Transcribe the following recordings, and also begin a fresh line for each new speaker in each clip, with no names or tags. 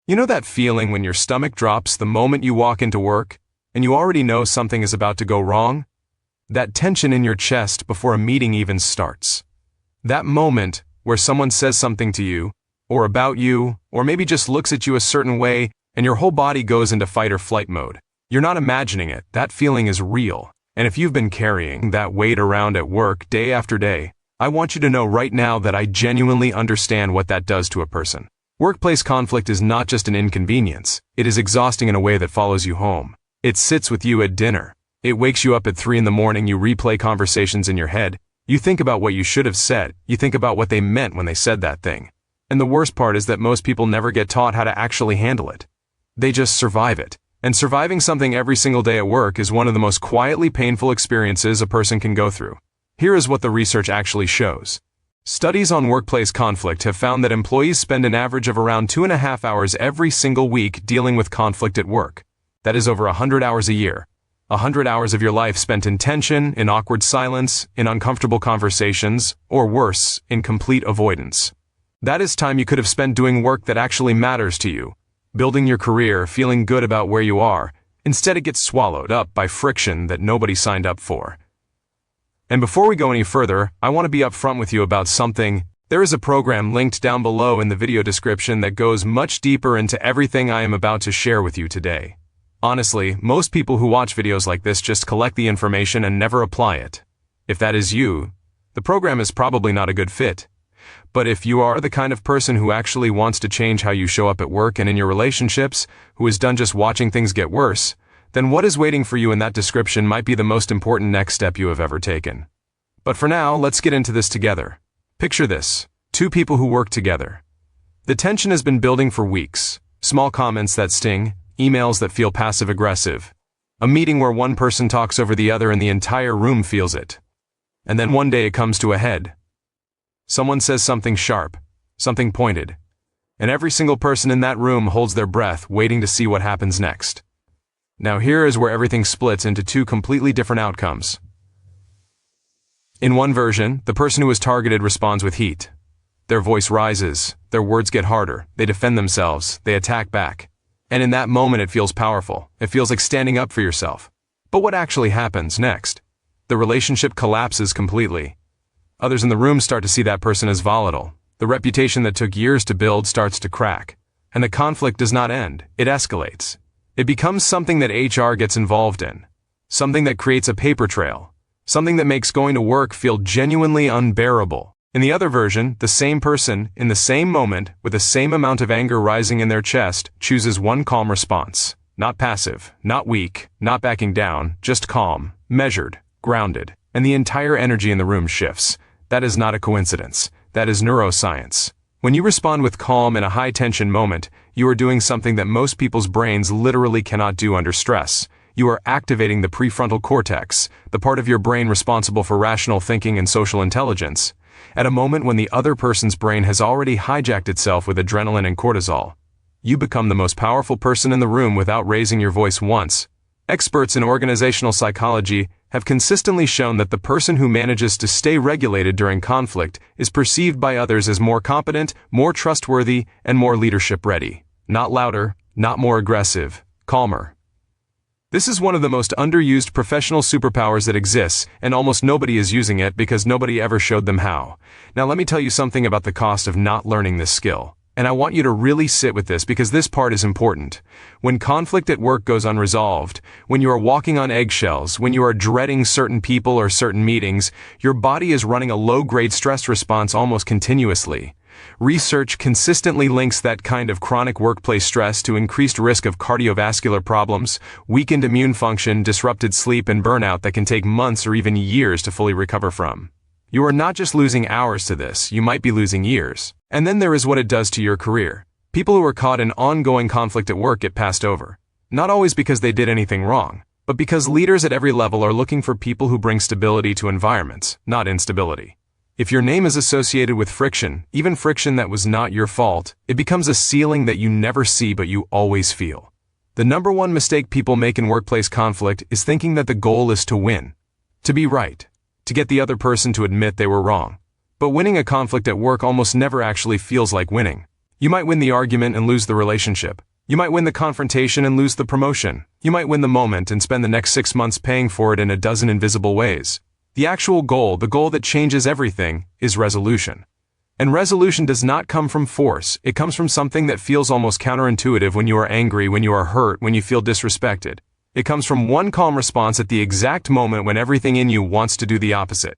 You know that feeling when your stomach drops the moment you walk into work, and you already know something is about to go wrong? That tension in your chest before a meeting even starts. That moment where someone says something to you, or about you, or maybe just looks at you a certain way, and your whole body goes into fight or flight mode. You're not imagining it, that feeling is real. And if you've been carrying that weight around at work day after day, I want you to know right now that I genuinely understand what that does to a person. Workplace conflict is not just an inconvenience, it is exhausting in a way that follows you home. It sits with you at dinner. It wakes you up at 3 in the morning, you replay conversations in your head, you think about what you should have said, you think about what they meant when they said that thing. And the worst part is that most people never get taught how to actually handle it. They just survive it. And surviving something every single day at work is one of the most quietly painful experiences a person can go through. Here is what the research actually shows. Studies on workplace conflict have found that employees spend an average of around 2.5 hours every single week dealing with conflict at work. That is over 100 hours a year. 100 hours of your life spent in tension, in awkward silence, in uncomfortable conversations, or worse, in complete avoidance. That is time you could have spent doing work that actually matters to you, building your career, feeling good about where you are. Instead, it gets swallowed up by friction that nobody signed up for. And before we go any further, I want to be upfront with you about something. There is a program linked down below in the video description that goes much deeper into everything I am about to share with you today. Honestly, most people who watch videos like this just collect the information and never apply it. If that is you, the program is probably not a good fit. But if you are the kind of person who actually wants to change how you show up at work and in your relationships, who is done just watching things get worse, then what is waiting for you in that description might be the most important next step you have ever taken. But for now, let's get into this together. Picture this: 2 people who work together. The tension has been building for weeks. Small comments that sting, emails that feel passive-aggressive, a meeting where one person talks over the other and the entire room feels it. And then one day it comes to a head. Someone says something sharp, something pointed, and every single person in that room holds their breath, waiting to see what happens next. Now here is where everything splits into 2 completely different outcomes. In one version, the person who is targeted responds with heat. Their voice rises, their words get harder, they defend themselves, they attack back. And in that moment it feels powerful, it feels like standing up for yourself. But what actually happens next? The relationship collapses completely. Others in the room start to see that person as volatile. The reputation that took years to build starts to crack. And the conflict does not end, it escalates. It becomes something that HR gets involved in. Something that creates a paper trail. Something that makes going to work feel genuinely unbearable. In the other version, the same person, in the same moment, with the same amount of anger rising in their chest, chooses one calm response. Not passive, not weak, not backing down, just calm, measured, grounded. And the entire energy in the room shifts. That is not a coincidence. That is neuroscience. When you respond with calm in a high-tension moment, you are doing something that most people's brains literally cannot do under stress. You are activating the prefrontal cortex, the part of your brain responsible for rational thinking and social intelligence, at a moment when the other person's brain has already hijacked itself with adrenaline and cortisol. You become the most powerful person in the room without raising your voice once. Experts in organizational psychology have consistently shown that the person who manages to stay regulated during conflict is perceived by others as more competent, more trustworthy, and more leadership-ready. Not louder, not more aggressive, calmer. This is one of the most underused professional superpowers that exists, and almost nobody is using it because nobody ever showed them how. Now let me tell you something about the cost of not learning this skill. And I want you to really sit with this because this part is important. When conflict at work goes unresolved, when you are walking on eggshells, when you are dreading certain people or certain meetings, your body is running a low-grade stress response almost continuously. Research consistently links that kind of chronic workplace stress to increased risk of cardiovascular problems, weakened immune function, disrupted sleep, and burnout that can take months or even years to fully recover from. You are not just losing hours to this, you might be losing years. And then there is what it does to your career. People who are caught in ongoing conflict at work get passed over. Not always because they did anything wrong, but because leaders at every level are looking for people who bring stability to environments, not instability. If your name is associated with friction, even friction that was not your fault, it becomes a ceiling that you never see but you always feel. The number one mistake people make in workplace conflict is thinking that the goal is to win, to be right, to get the other person to admit they were wrong. But winning a conflict at work almost never actually feels like winning. You might win the argument and lose the relationship. You might win the confrontation and lose the promotion. You might win the moment and spend the next 6 months paying for it in a dozen invisible ways. The actual goal, the goal that changes everything, is resolution. And resolution does not come from force. It comes from something that feels almost counterintuitive when you are angry, when you are hurt, when you feel disrespected. It comes from one calm response at the exact moment when everything in you wants to do the opposite.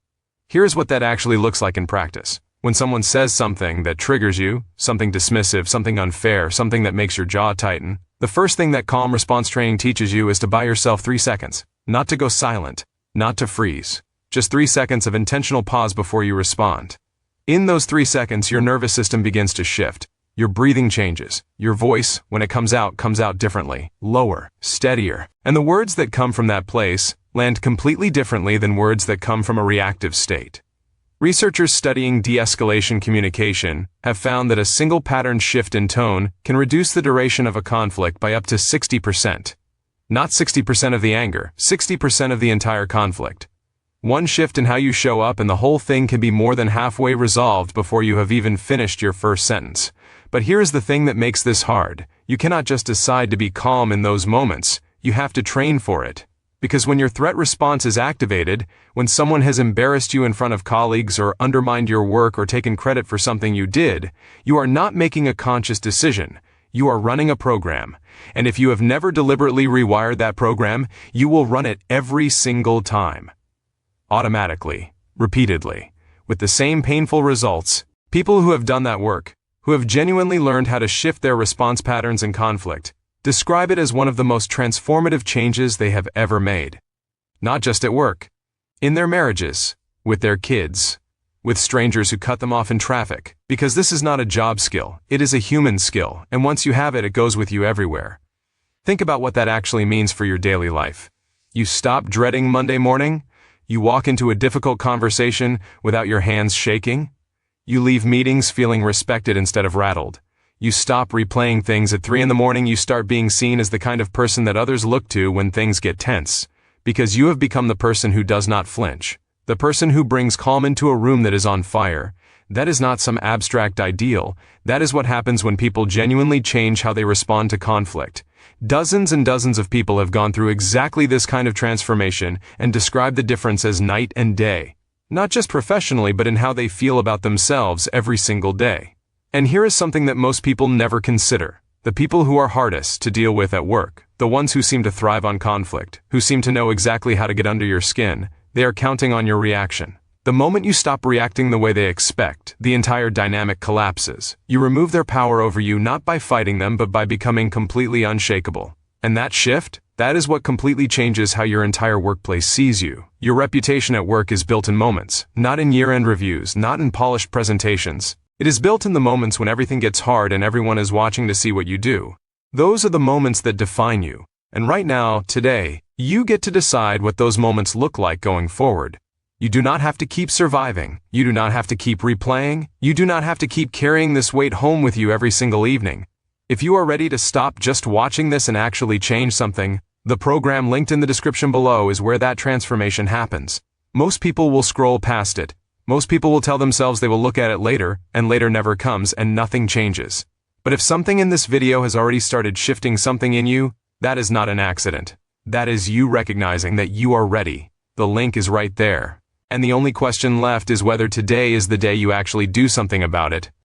Here's what that actually looks like in practice. When someone says something that triggers you, something dismissive, something unfair, something that makes your jaw tighten, the first thing that calm response training teaches you is to buy yourself 3 seconds. Not to go silent, not to freeze. Just 3 seconds of intentional pause before you respond. In those 3 seconds, your nervous system begins to shift. Your breathing changes. Your voice, when it comes out differently, lower, steadier. And the words that come from that place land completely differently than words that come from a reactive state. Researchers studying de-escalation communication have found that a single pattern shift in tone can reduce the duration of a conflict by up to 60%. Not 60% of the anger, 60% of the entire conflict. One shift in how you show up and the whole thing can be more than halfway resolved before you have even finished your first sentence. But here's the thing that makes this hard. You cannot just decide to be calm in those moments. You have to train for it. Because when your threat response is activated, when someone has embarrassed you in front of colleagues or undermined your work or taken credit for something you did, you are not making a conscious decision. You are running a program. And if you have never deliberately rewired that program, you will run it every single time. Automatically, repeatedly, with the same painful results. People who have done that work, who have genuinely learned how to shift their response patterns in conflict, describe it as one of the most transformative changes they have ever made. Not just at work, in their marriages, with their kids, with strangers who cut them off in traffic, because this is not a job skill, it is a human skill, and once you have it, it goes with you everywhere. Think about what that actually means for your daily life. You stop dreading Monday morning. You walk into a difficult conversation without your hands shaking. You leave meetings feeling respected instead of rattled. You stop replaying things at 3 a.m. You start being seen as the kind of person that others look to when things get tense. Because you have become the person who does not flinch. The person who brings calm into a room that is on fire. That is not some abstract ideal. That is what happens when people genuinely change how they respond to conflict. Dozens and dozens of people have gone through exactly this kind of transformation and describe the difference as night and day. Not just professionally, but in how they feel about themselves every single day. And here is something that most people never consider. The people who are hardest to deal with at work, the ones who seem to thrive on conflict, who seem to know exactly how to get under your skin, they are counting on your reaction. The moment you stop reacting the way they expect, the entire dynamic collapses. You remove their power over you not by fighting them, but by becoming completely unshakable. And that shift, that is what completely changes how your entire workplace sees you. Your reputation at work is built in moments, not in year-end reviews, not in polished presentations. It is built in the moments when everything gets hard and everyone is watching to see what you do. Those are the moments that define you. And right now, today, you get to decide what those moments look like going forward. You do not have to keep surviving. You do not have to keep replaying. You do not have to keep carrying this weight home with you every single evening. If you are ready to stop just watching this and actually change something, the program linked in the description below is where that transformation happens. Most people will scroll past it. Most people will tell themselves they will look at it later, and later never comes and nothing changes. But if something in this video has already started shifting something in you, that is not an accident. That is you recognizing that you are ready. The link is right there. And the only question left is whether today is the day you actually do something about it.